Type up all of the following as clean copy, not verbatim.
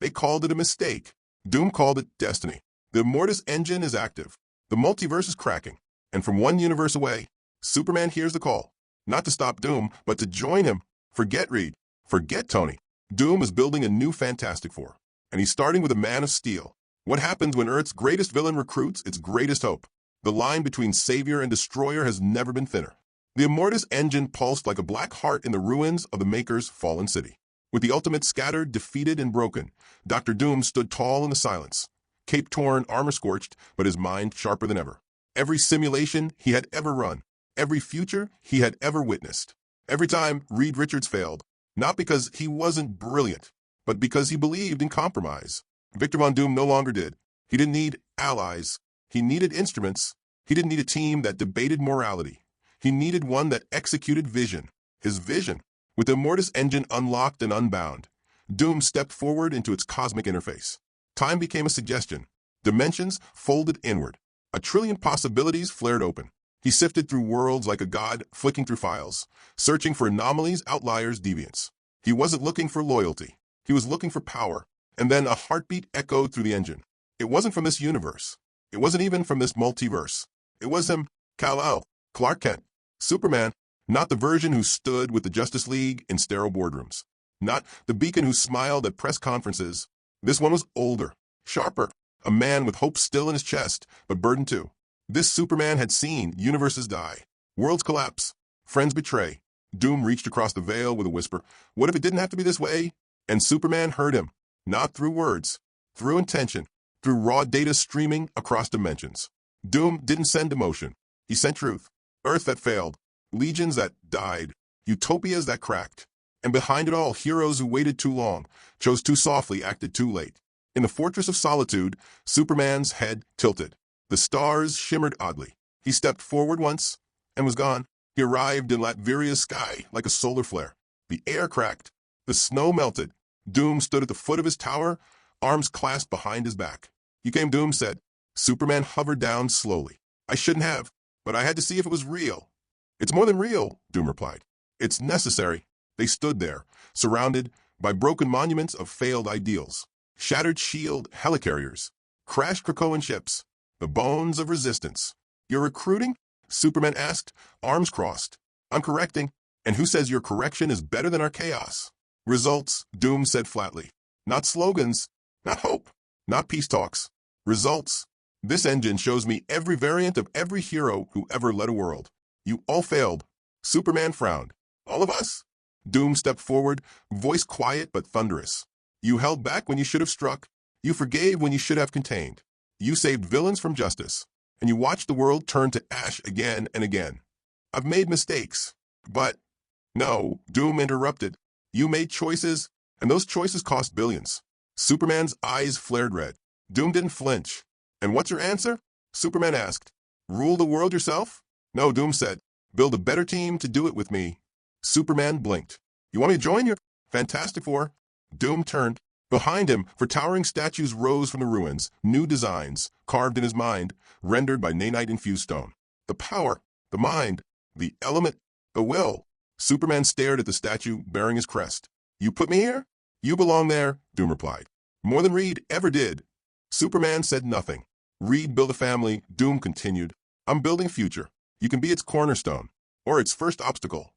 They called it a mistake. Doom called it destiny. The Mortis engine is active. The multiverse is cracking. And from one universe away, Superman hears the call. Not to stop Doom, but to join him. Forget Reed. Forget Tony. Doom is building a new Fantastic Four. And he's starting with a Man of Steel. What happens when Earth's greatest villain recruits its greatest hope? The line between savior and destroyer has never been thinner. The Immortus engine pulsed like a black heart in the ruins of the Maker's fallen city. With the Ultimate scattered, defeated, and broken, Dr. Doom stood tall in the silence. Cape torn, armor scorched, but his mind sharper than ever. Every simulation he had ever run, every future he had ever witnessed. Every time Reed Richards failed, not because he wasn't brilliant, but because he believed in compromise. Victor Von Doom no longer did. He didn't need allies. He needed instruments. He didn't need a team that debated morality. He needed one that executed vision. His vision. With the Immortus engine unlocked and unbound, Doom stepped forward into its cosmic interface. Time became a suggestion. Dimensions folded inward. A trillion possibilities flared open. He sifted through worlds like a god, flicking through files, searching for anomalies, outliers, deviants. He wasn't looking for loyalty. He was looking for power. And then a heartbeat echoed through the engine. It wasn't from this universe. It wasn't even from this multiverse. It was him, Kal-El, Clark Kent, Superman, not the version who stood with the Justice League in sterile boardrooms. Not the beacon who smiled at press conferences. This one was older, sharper, a man with hope still in his chest, but burdened too. This Superman had seen universes die, worlds collapse, friends betray. Doom reached across the veil with a whisper. What if it didn't have to be this way? And Superman heard him, not through words, through intention, through raw data streaming across dimensions. Doom didn't send emotion. He sent truth. Earth that failed, legions that died, utopias that cracked. And behind it all, heroes who waited too long, chose too softly, acted too late. In the Fortress of Solitude, Superman's head tilted. The stars shimmered oddly. He stepped forward once and was gone. He arrived in Latveria's sky like a solar flare. The air cracked. The snow melted. Doom stood at the foot of his tower, arms clasped behind his back. You came, Doom said. Superman hovered down slowly. I shouldn't have, but I had to see if it was real. It's more than real, Doom replied. It's necessary. They stood there, surrounded by broken monuments of failed ideals, shattered shield helicarriers, crashed Krakoan ships, the bones of resistance. You're recruiting? Superman asked, arms crossed. I'm correcting. And who says your correction is better than our chaos? Results, Doom said flatly. Not slogans, not hope, not peace talks. Results. This engine shows me every variant of every hero who ever led a world. You all failed. Superman frowned. All of us? Doom stepped forward, voice quiet but thunderous. You held back when you should have struck. You forgave when you should have contained. You saved villains from justice. And you watched the world turn to ash again and again. I've made mistakes. But, no, Doom interrupted. You made choices, and those choices cost billions. Superman's eyes flared red. Doom didn't flinch. And what's your answer? Superman asked. Rule the world yourself? No, Doom said. Build a better team to do it with me. Superman blinked. You want me to join your Fantastic Four? Doom turned. Behind him, for towering statues rose from the ruins, new designs, carved in his mind, rendered by nanite-infused stone. The power, the mind, the element, the will. Superman stared at the statue bearing his crest. You put me here? You belong there, Doom replied. More than Reed ever did. Superman said nothing. Reed built a family, Doom continued. I'm building a future. You can be its cornerstone, or its first obstacle.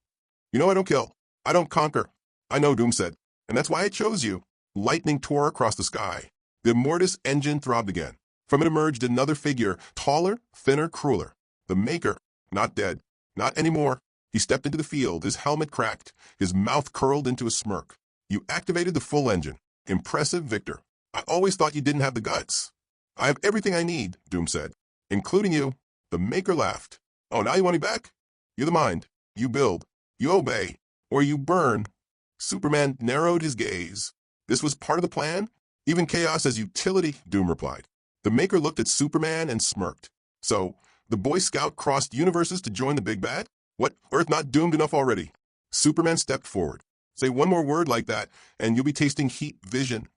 You know I don't kill. I don't conquer. I know, Doom said, and that's why I chose you. Lightning tore across the sky. The Immortus engine throbbed again. From it emerged another figure, taller, thinner, crueler. The Maker, not dead, not anymore. He stepped into the field, his helmet cracked, his mouth curled into a smirk. You activated the full engine. Impressive, Victor. I always thought you didn't have the guts. I have everything I need, Doom said, including you. The Maker laughed. Oh, now you want me back? You're the mind. You build. You obey. Or you burn. Superman narrowed his gaze. This was part of the plan? Even chaos as utility, Doom replied. The Maker looked at Superman and smirked. So, the Boy Scout crossed universes to join the big bad? What, Earth not doomed enough already? Superman stepped forward. Say one more word like that, and you'll be tasting heat vision.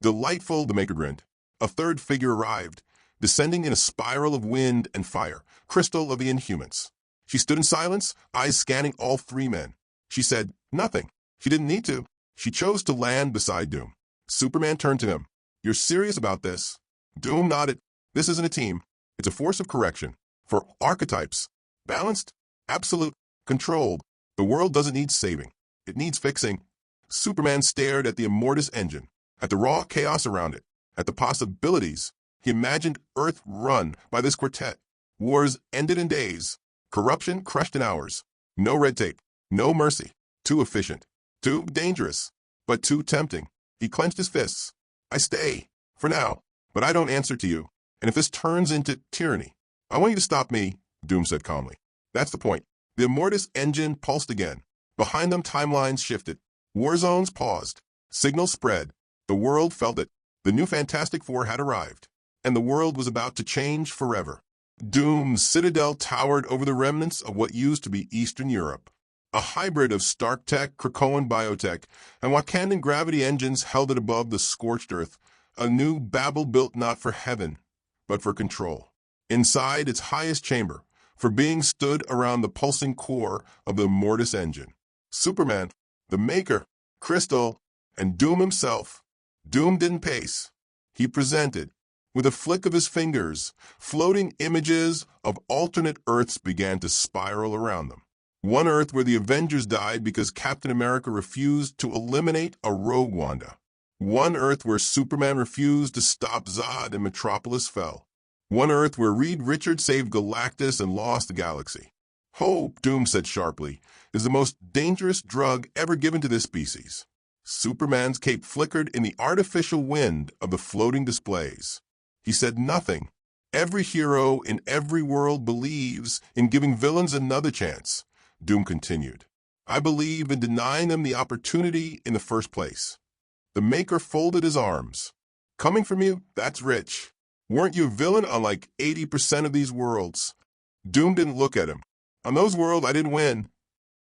Delightful, the Maker grinned. A third figure arrived, descending in a spiral of wind and fire, crystal of the Inhumans. She stood in silence, eyes scanning all three men. She said nothing. She didn't need to. She chose to land beside Doom. Superman turned to him. You're serious about this? Doom nodded. This isn't a team. It's a force of correction. For archetypes. Balanced, absolute, controlled. The world doesn't need saving. It needs fixing. Superman stared at the Immortus engine, at the raw chaos around it, at the possibilities. He imagined Earth run by this quartet. Wars ended in days. Corruption crushed in hours. No red tape. No mercy. Too efficient. Too dangerous. But too tempting. He clenched his fists. I stay. For now. But I don't answer to you. And if this turns into tyranny, I want you to stop me, Doom said calmly. That's the point. The Immortus engine pulsed again. Behind them, timelines shifted. War zones paused. Signals spread. The world felt it. The new Fantastic Four had arrived. And the world was about to change forever. Doom's citadel towered over the remnants of what used to be Eastern Europe. A hybrid of Stark Tech, Krakoan biotech, and Wakandan gravity engines held it above the scorched earth, a new Babel built not for heaven, but for control. Inside its highest chamber, for beings stood around the pulsing core of the Immortus engine. Superman, the Maker, Crystal, and Doom himself. Doom didn't pace. He presented. With a flick of his fingers, floating images of alternate Earths began to spiral around them. One Earth where the Avengers died because Captain America refused to eliminate a rogue Wanda. One Earth where Superman refused to stop Zod and Metropolis fell. One Earth where Reed Richards saved Galactus and lost the galaxy. Hope, Doom said sharply, is the most dangerous drug ever given to this species. Superman's cape flickered in the artificial wind of the floating displays. He said nothing. Every hero in every world believes in giving villains another chance. Doom continued. I believe in denying them the opportunity in the first place. The Maker folded his arms. Coming from you, that's rich. Weren't you a villain on like 80% of these worlds? Doom didn't look at him. On those worlds, I didn't win.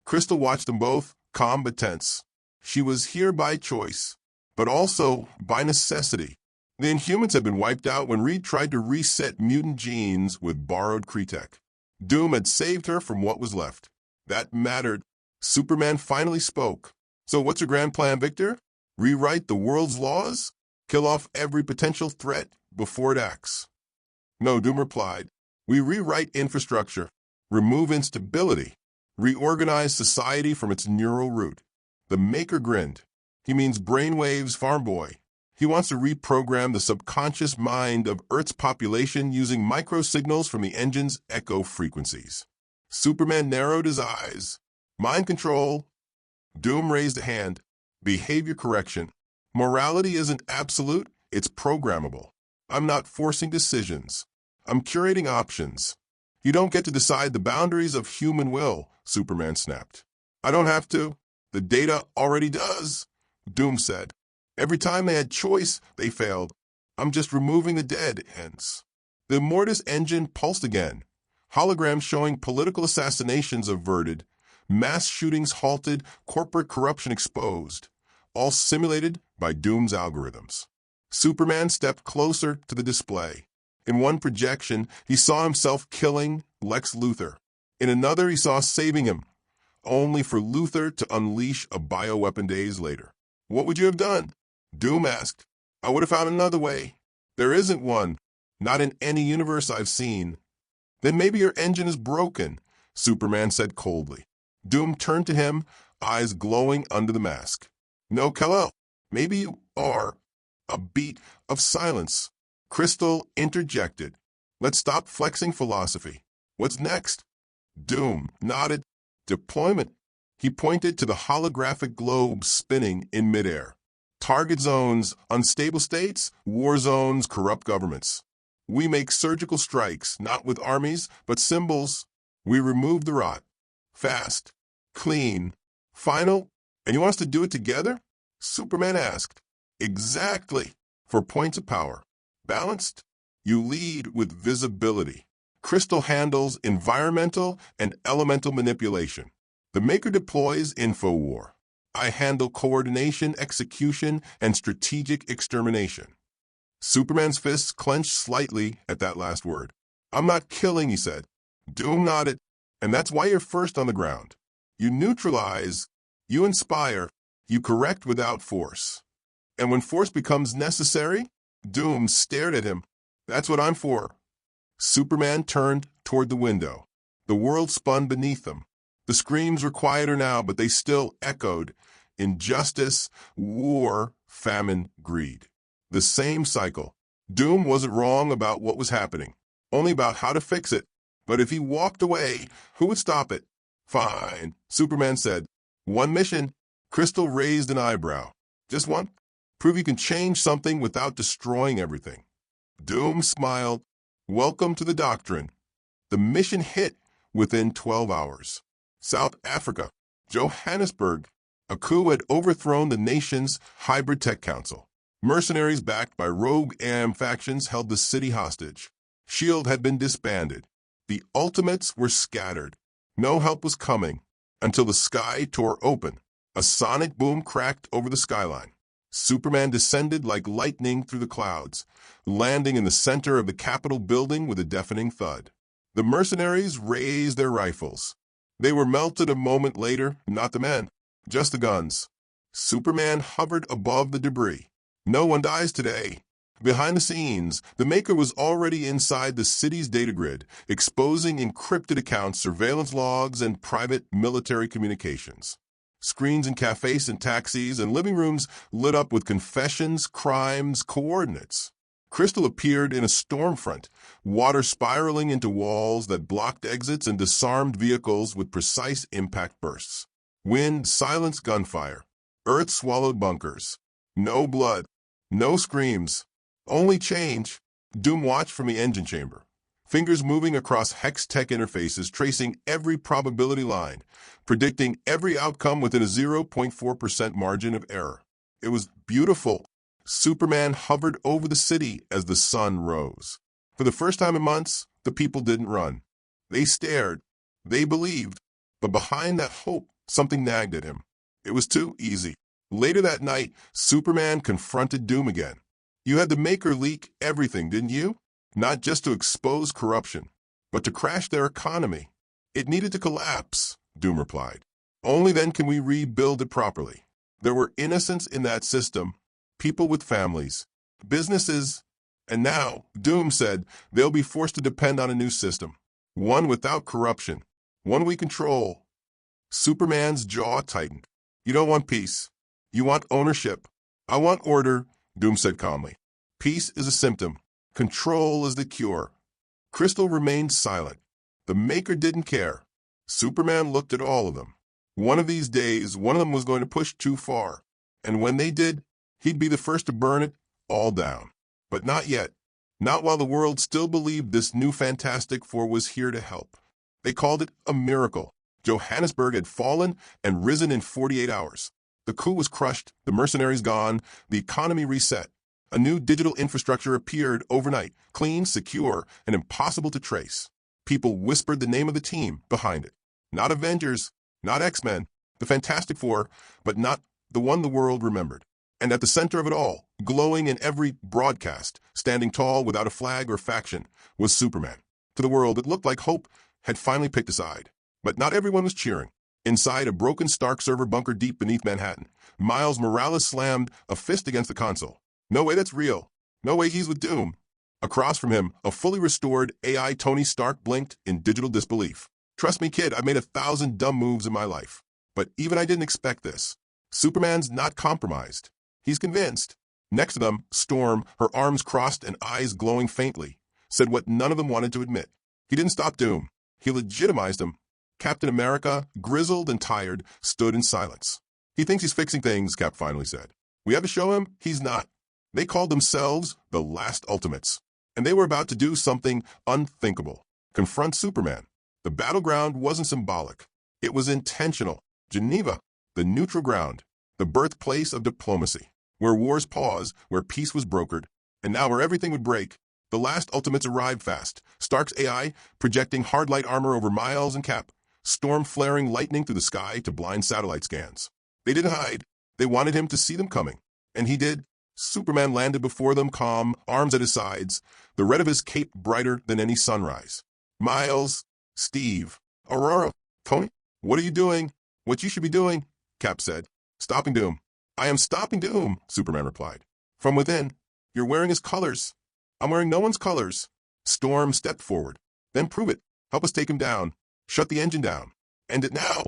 Crystal watched them both, calm but tense. She was here by choice, but also by necessity. The Inhumans had been wiped out when Reed tried to reset mutant genes with borrowed Kree-tech. Doom had saved her from what was left. That mattered. Superman finally spoke. So what's your grand plan, Victor? Rewrite the world's laws? Kill off every potential threat before it acts? No, Doom replied. We rewrite infrastructure, remove instability, reorganize society from its neural root. The Maker grinned. He means brainwaves, farm boy. He wants to reprogram the subconscious mind of Earth's population using microsignals from the engine's echo frequencies. Superman narrowed his eyes. Mind control. Doom raised a hand. Behavior correction. Morality isn't absolute, it's programmable. I'm not forcing decisions. I'm curating options. You don't get to decide the boundaries of human will, Superman snapped. I don't have to. The data already does, Doom said. Every time they had choice, they failed. I'm just removing the dead ends. The Immortus engine pulsed again. Holograms showing political assassinations averted, mass shootings halted, corporate corruption exposed, all simulated by Doom's algorithms. Superman stepped closer to the display. In one projection, he saw himself killing Lex Luthor. In another, he saw saving him, only for Luthor to unleash a bioweapon days later. What would you have done? Doom asked. I would have found another way. There isn't one. Not in any universe I've seen. Then maybe your engine is broken, Superman said coldly. Doom turned to him, eyes glowing under the mask. No, Kal-El, maybe you are. A beat of silence. Crystal interjected. Let's stop flexing philosophy. What's next? Doom nodded. Deployment. He pointed to the holographic globe spinning in midair. Target zones, unstable states, war zones, corrupt governments. We make surgical strikes, not with armies, but symbols. We remove the rot. Fast. Clean. Final. And you want us to do it together? Superman asked. Exactly. For points of power. Balanced. You lead with visibility. Crystal handles environmental and elemental manipulation. The Maker deploys InfoWar. I handle coordination, execution, and strategic extermination. Superman's fists clenched slightly at that last word. I'm not killing, he said. Doom nodded. And that's why you're first on the ground. You neutralize, you inspire, you correct without force. And when force becomes necessary, Doom stared at him. That's what I'm for. Superman turned toward the window. The world spun beneath them. The screams were quieter now, but they still echoed. Injustice, war, famine, greed. The same cycle. Doom wasn't wrong about what was happening, only about how to fix it. But if he walked away, who would stop it? Fine, Superman said. One mission. Crystal raised an eyebrow. Just one? Prove you can change something without destroying everything. Doom smiled. Welcome to the doctrine. The mission hit within 12 hours. South Africa, Johannesburg. A coup had overthrown the nation's hybrid tech council. Mercenaries backed by rogue AM factions held the city hostage. S.H.I.E.L.D. had been disbanded. The Ultimates were scattered. No help was coming until the sky tore open. A sonic boom cracked over the skyline. Superman descended like lightning through the clouds, landing in the center of the Capitol building with a deafening thud. The mercenaries raised their rifles. They were melted a moment later, not the men, just the guns. Superman hovered above the debris. No one dies today. Behind the scenes, the Maker was already inside the city's data grid, exposing encrypted accounts, surveillance logs, and private military communications. Screens in cafes and taxis and living rooms lit up with confessions, crimes, coordinates. Crystal appeared in a storm front, water spiraling into walls that blocked exits and disarmed vehicles with precise impact bursts. Wind silenced gunfire. Earth swallowed bunkers. No blood. No screams. Only change. Doom watched from the engine chamber. Fingers moving across hex tech interfaces, tracing every probability line, predicting every outcome within a 0.4% margin of error. It was beautiful. Superman hovered over the city as the sun rose. For the first time in months, the people didn't run. They stared. They believed. But behind that hope, something nagged at him. It was too easy. Later that night, Superman confronted Doom again. You had the Maker leak everything, didn't you? Not just to expose corruption, but to crash their economy. It needed to collapse, Doom replied. Only then can we rebuild it properly. There were innocents in that system, people with families, businesses, and now, Doom said, they'll be forced to depend on a new system. One without corruption, one we control. Superman's jaw tightened. You don't want peace. You want ownership. I want order, Doom said calmly. Peace is a symptom. Control is the cure. Crystal remained silent. The Maker didn't care. Superman looked at all of them. One of these days, one of them was going to push too far. And when they did, he'd be the first to burn it all down. But not yet. Not while the world still believed this new Fantastic Four was here to help. They called it a miracle. Johannesburg had fallen and risen in 48 hours. The coup was crushed, the mercenaries gone, the economy reset. A new digital infrastructure appeared overnight, clean, secure, and impossible to trace. People whispered the name of the team behind it. Not Avengers, not X-Men, the Fantastic Four, but not the one the world remembered. And at the center of it all, glowing in every broadcast, standing tall without a flag or faction, was Superman. To the world, it looked like hope had finally picked a side. But not everyone was cheering. Inside a broken Stark server bunker deep beneath Manhattan, Miles Morales slammed a fist against the console. No way that's real. No way he's with Doom. Across from him, a fully restored AI Tony Stark blinked in digital disbelief. Trust me, kid, I've made 1,000 dumb moves in my life. But even I didn't expect this. Superman's not compromised. He's convinced. Next to them, Storm, her arms crossed and eyes glowing faintly, said what none of them wanted to admit. He didn't stop Doom. He legitimized him. Captain America, grizzled and tired, stood in silence. He thinks he's fixing things, Cap finally said. We have to show him he's not. They called themselves the Last Ultimates, and they were about to do something unthinkable. Confront Superman. The battleground wasn't symbolic. It was intentional. Geneva, the neutral ground, the birthplace of diplomacy, where wars paused, where peace was brokered, and now where everything would break. The Last Ultimates arrived fast. Stark's AI projecting hard light armor over Miles and Cap, Storm flaring lightning through the sky to blind satellite scans. They didn't hide. They wanted him to see them coming, and he did. Superman landed before them, calm, arms at his sides, the red of his cape brighter than any sunrise. Miles, Steve, Aurora, Tony, what are you doing? What you should be doing, Cap said. Stopping Doom. I am stopping Doom, Superman replied. From within, you're wearing his colors. I'm wearing no one's colors. Storm stepped forward. Then prove it. Help us take him down. Shut the engine down. End it now.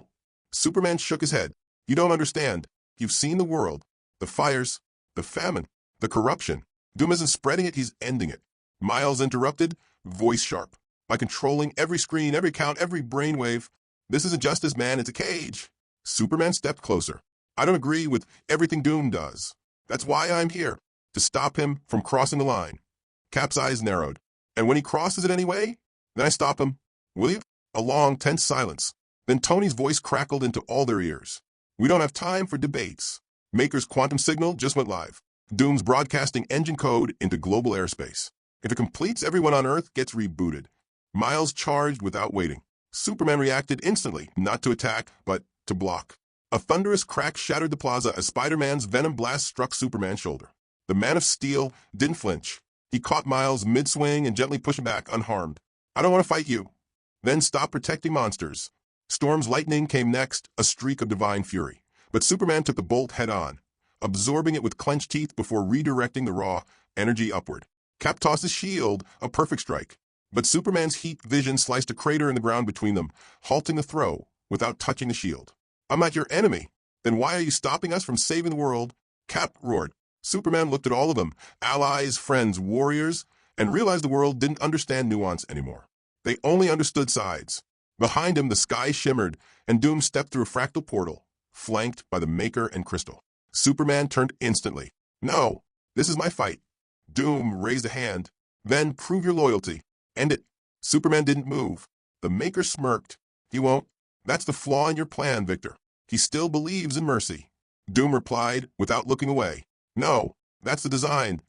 Superman shook his head. You don't understand. You've seen the world. The fires, the famine, the corruption. Doom isn't spreading it, he's ending it. Miles interrupted, voice sharp. By controlling every screen, every count, every brainwave. This isn't justice, man, it's a cage. Superman stepped closer. I don't agree with everything Doom does. That's why I'm here, to stop him from crossing the line. Cap's eyes narrowed. And when he crosses it anyway, then I stop him. Will you? A long, tense silence. Then Tony's voice crackled into all their ears. We don't have time for debates. Maker's quantum signal just went live. Doom's broadcasting engine code into global airspace. If it completes, everyone on Earth gets rebooted. Miles charged without waiting. Superman reacted instantly, not to attack, but to block. A thunderous crack shattered the plaza as Spider-Man's venom blast struck Superman's shoulder. The Man of Steel didn't flinch. He caught Miles mid-swing and gently pushed him back, unharmed. I don't want to fight you. Then stop protecting monsters. Storm's lightning came next, a streak of divine fury. But Superman took the bolt head-on, absorbing it with clenched teeth before redirecting the raw energy upward. Cap tossed his shield, a perfect strike. But Superman's heat vision sliced a crater in the ground between them, halting the throw without touching the shield. I'm not your enemy. Then why are you stopping us from saving the world? Cap roared. Superman looked at all of them, allies, friends, warriors, and realized the world didn't understand nuance anymore. They only understood sides. Behind him, the sky shimmered, and Doom stepped through a fractal portal, flanked by the Maker and Crystal. Superman turned instantly. No, this is my fight. Doom raised a hand. Then prove your loyalty. End it. Superman didn't move. The Maker smirked. He won't. That's the flaw in your plan, Victor. He still believes in mercy. Doom replied without looking away. No, that's the design.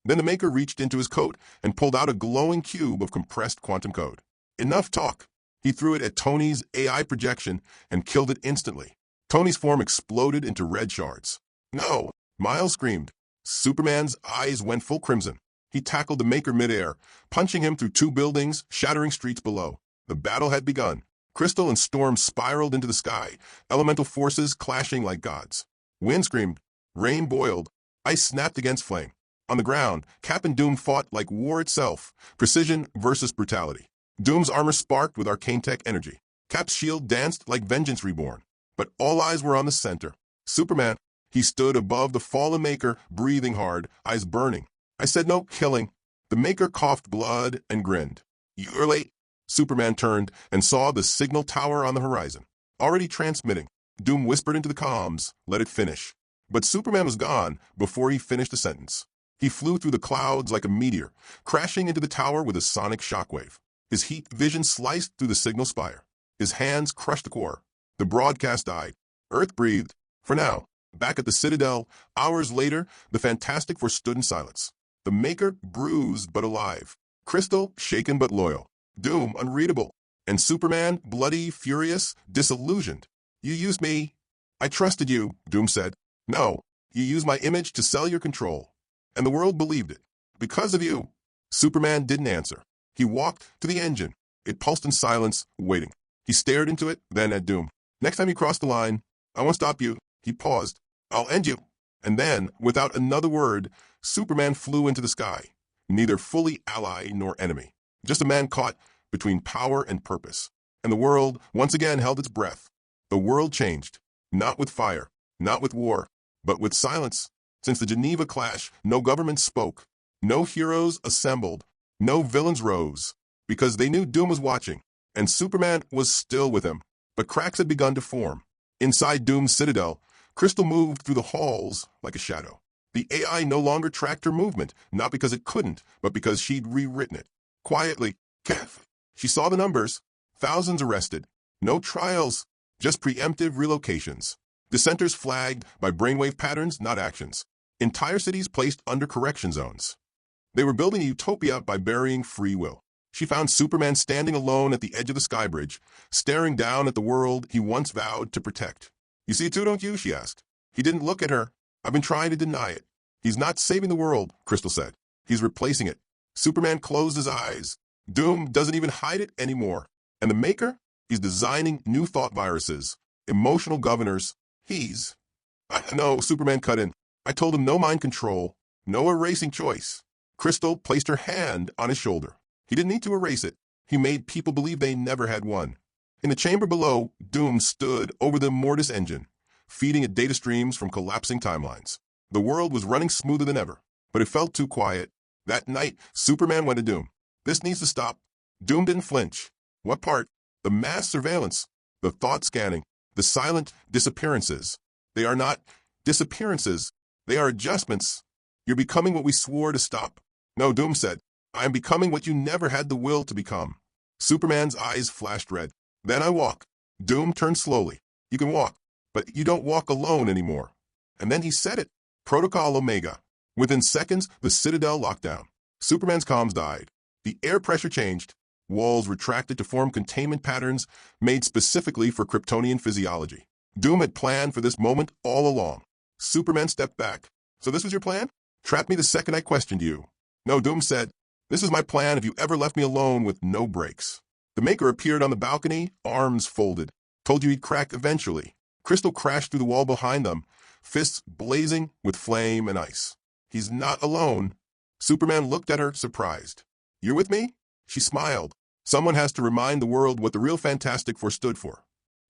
Then the Maker reached into his coat and pulled out a glowing cube of compressed quantum code. Enough talk. He threw it at Tony's AI projection and killed it instantly. Tony's form exploded into red shards. No, Miles screamed. Superman's eyes went full crimson. He tackled the Maker midair, punching him through two buildings, shattering streets below. The battle had begun. Crystal and Storm spiraled into the sky, elemental forces clashing like gods. Wind screamed. Rain boiled. Ice snapped against flame. On the ground, Cap and Doom fought like war itself, precision versus brutality. Doom's armor sparked with arcane tech energy. Cap's shield danced like vengeance reborn. But all eyes were on the center. Superman. He stood above the fallen Maker, breathing hard, eyes burning. I said no killing. The Maker coughed blood and grinned. You're late. Superman turned and saw the signal tower on the horizon, already transmitting. Doom whispered into the comms, let it finish. But Superman was gone before he finished the sentence. He flew through the clouds like a meteor, crashing into the tower with a sonic shockwave. His heat vision sliced through the signal spire. His hands crushed the core. The broadcast died. Earth breathed. For now. Back at the Citadel, hours later, the Fantastic Four stood in silence. The Maker, bruised but alive. Crystal, shaken but loyal. Doom, unreadable. And Superman, bloody, furious, disillusioned. You used me. I trusted you, Doom said. No, you used my image to sell your control. And the world believed it. Because of you. Superman didn't answer. He walked to the engine. It pulsed in silence, waiting. He stared into it, then at Doom. Next time you cross the line, I won't stop you. He paused. I'll end you. And then, without another word, Superman flew into the sky. Neither fully ally nor enemy. Just a man caught between power and purpose. And the world once again held its breath. The world changed. Not with fire, not with war, but with silence. Since the Geneva clash, no government spoke. No heroes assembled. No villains rose. Because they knew Doom was watching. And Superman was still with him. But cracks had begun to form. Inside Doom's citadel, Crystal moved through the halls like a shadow. The AI no longer tracked her movement, not because it couldn't, but because she'd rewritten it. Quietly, she saw the numbers. Thousands arrested. No trials, just preemptive relocations. Dissenters flagged by brainwave patterns, not actions. Entire cities placed under correction zones. They were building a utopia by burying free will. She found Superman standing alone at the edge of the sky bridge, staring down at the world he once vowed to protect. You see it too, don't you? She asked. He didn't look at her. I've been trying to deny it. He's not saving the world, Crystal said. He's replacing it. Superman closed his eyes. Doom doesn't even hide it anymore. And the Maker? He's designing new thought viruses, emotional governors. He's No, Superman cut in. I told him no mind control, no erasing choice. Crystal placed her hand on his shoulder. He didn't need to erase it. He made people believe they never had won. In the chamber below, Doom stood over the Mortis engine, feeding it data streams from collapsing timelines. The world was running smoother than ever, but it felt too quiet. That night, Superman went to Doom. This needs to stop. Doom didn't flinch. What part? The mass surveillance, the thought scanning, the silent disappearances. They are not disappearances. They are adjustments. You're becoming what we swore to stop. No, Doom said. I am becoming what you never had the will to become. Superman's eyes flashed red. Then I walk. Doom turned slowly. You can walk, but you don't walk alone anymore. And then he said it. Protocol Omega. Within seconds, the Citadel locked down. Superman's comms died. The air pressure changed. Walls retracted to form containment patterns made specifically for Kryptonian physiology. Doom had planned for this moment all along. Superman stepped back. So this was your plan? Trap me the second I questioned you. No, Doom said. This is my plan if you ever left me alone with no brakes. The Maker appeared on the balcony, arms folded. Told you he'd crack eventually. Crystal crashed through the wall behind them, fists blazing with flame and ice. He's not alone. Superman looked at her, surprised. You're with me? She smiled. Someone has to remind the world what the real Fantastic Four stood for.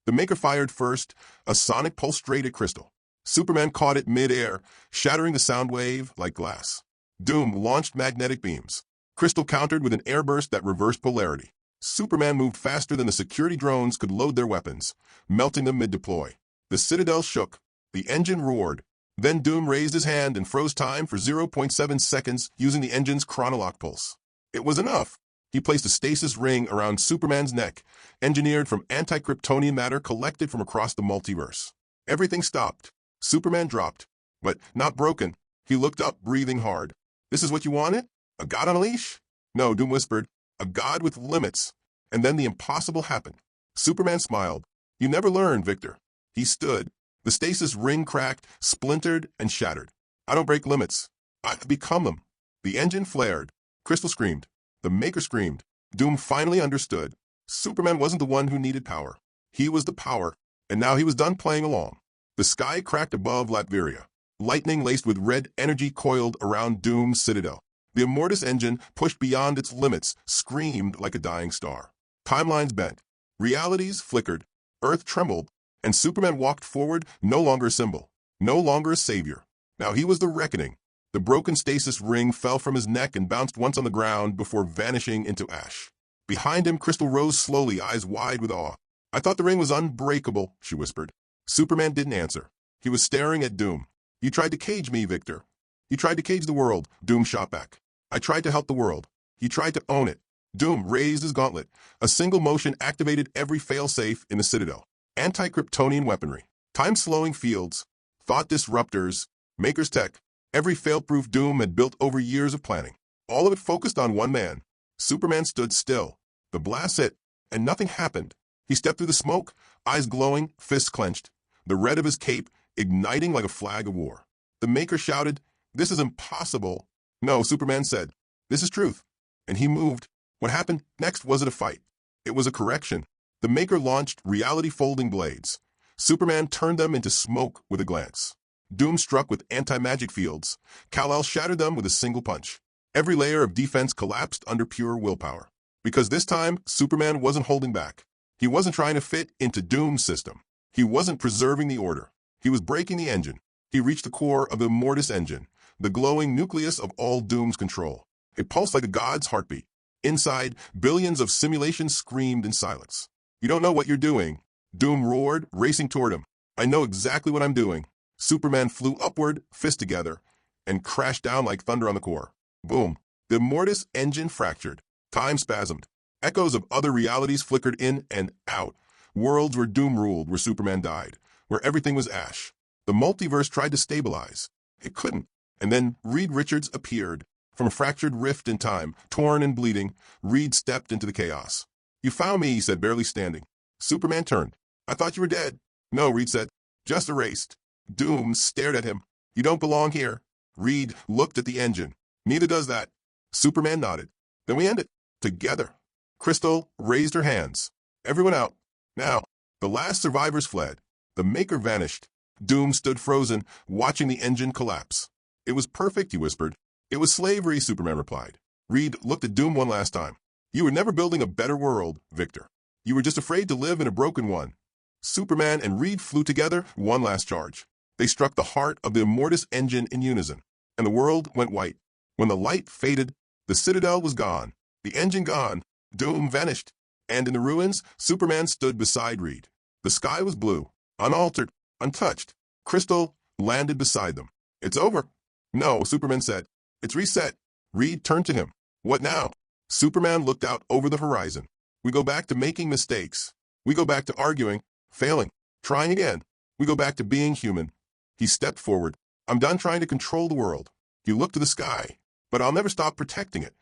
The Maker fired first, a sonic pulse straight at Crystal. Superman caught it mid-air, shattering the sound wave like glass. Doom launched magnetic beams. Crystal countered with an airburst that reversed polarity. Superman moved faster than the security drones could load their weapons, melting them mid-deploy. The Citadel shook. The engine roared. Then Doom raised his hand and froze time for 0.7 seconds using the engine's chronolock pulse. It was enough. He placed a stasis ring around Superman's neck, engineered from anti-Kryptonian matter collected from across the multiverse. Everything stopped. Superman dropped, but not broken. He looked up, breathing hard. This is what you wanted? A god on a leash? No, Doom whispered. A god with limits. And then the impossible happened. Superman smiled. You never learn, Victor. He stood. The stasis ring cracked, splintered, and shattered. I don't break limits. I become them. The engine flared. Crystal screamed. The Maker screamed. Doom finally understood. Superman wasn't the one who needed power. He was the power, and now he was done playing along. The sky cracked above Latveria. Lightning laced with red energy coiled around Doom's citadel. The Immortus engine, pushed beyond its limits, screamed like a dying star. Timelines bent. Realities flickered. Earth trembled. And Superman walked forward, no longer a symbol, no longer a savior. Now he was the reckoning. The broken stasis ring fell from his neck and bounced once on the ground before vanishing into ash. Behind him, Crystal rose slowly, eyes wide with awe. I thought the ring was unbreakable, she whispered. Superman didn't answer. He was staring at Doom. You tried to cage me, Victor. You tried to cage the world, Doom shot back. I tried to help the world. You tried to own it. Doom raised his gauntlet. A single motion activated every failsafe in the Citadel. Anti-Kryptonian weaponry, time-slowing fields, thought disruptors, Maker's tech. Every fail-proof Doom had built over years of planning. All of it focused on one man. Superman stood still. The blast hit, and nothing happened. He stepped through the smoke, eyes glowing, fists clenched, the red of his cape igniting like a flag of war. The Maker shouted, "This is impossible." No, Superman said, "This is truth." And he moved. What happened next wasn't a fight. It was a correction. The Maker launched reality-folding blades. Superman turned them into smoke with a glance. Doom struck with anti-magic fields. Kal-El shattered them with a single punch. Every layer of defense collapsed under pure willpower. Because this time, Superman wasn't holding back. He wasn't trying to fit into Doom's system. He wasn't preserving the order. He was breaking the engine. He reached the core of the Immortus engine, the glowing nucleus of all Doom's control. It pulsed like a god's heartbeat. Inside, billions of simulations screamed in silence. You don't know what you're doing. Doom roared, racing toward him. I know exactly what I'm doing. Superman flew upward, fists together, and crashed down like thunder on the core. Boom. The Immortus engine fractured. Time spasmed. Echoes of other realities flickered in and out. Worlds where Doom ruled, where Superman died, where everything was ash. The multiverse tried to stabilize. It couldn't. And then Reed Richards appeared. From a fractured rift in time, torn and bleeding, Reed stepped into the chaos. You found me, he said, barely standing. Superman turned. I thought you were dead. No, Reed said. Just erased. Doom stared at him. You don't belong here. Reed looked at the engine. Neither does that. Superman nodded. Then we end it. Together. Crystal raised her hands. Everyone out. Now. The last survivors fled. The Maker vanished. Doom stood frozen, watching the engine collapse. It was perfect, he whispered. It was slavery, Superman replied. Reed looked at Doom one last time. You were never building a better world, Victor. You were just afraid to live in a broken one. Superman and Reed flew together, one last charge. They struck the heart of the Immortus engine in unison, and the world went white. When the light faded, the Citadel was gone, the engine gone, Doom vanished, and in the ruins, Superman stood beside Reed. The sky was blue, unaltered, untouched. Crystal landed beside them. It's over. No, Superman said. It's reset. Reed turned to him. What now? Superman looked out over the horizon. We go back to making mistakes. We go back to arguing, failing, trying again. We go back to being human. He stepped forward. I'm done trying to control the world. He looked to the sky. But I'll never stop protecting it.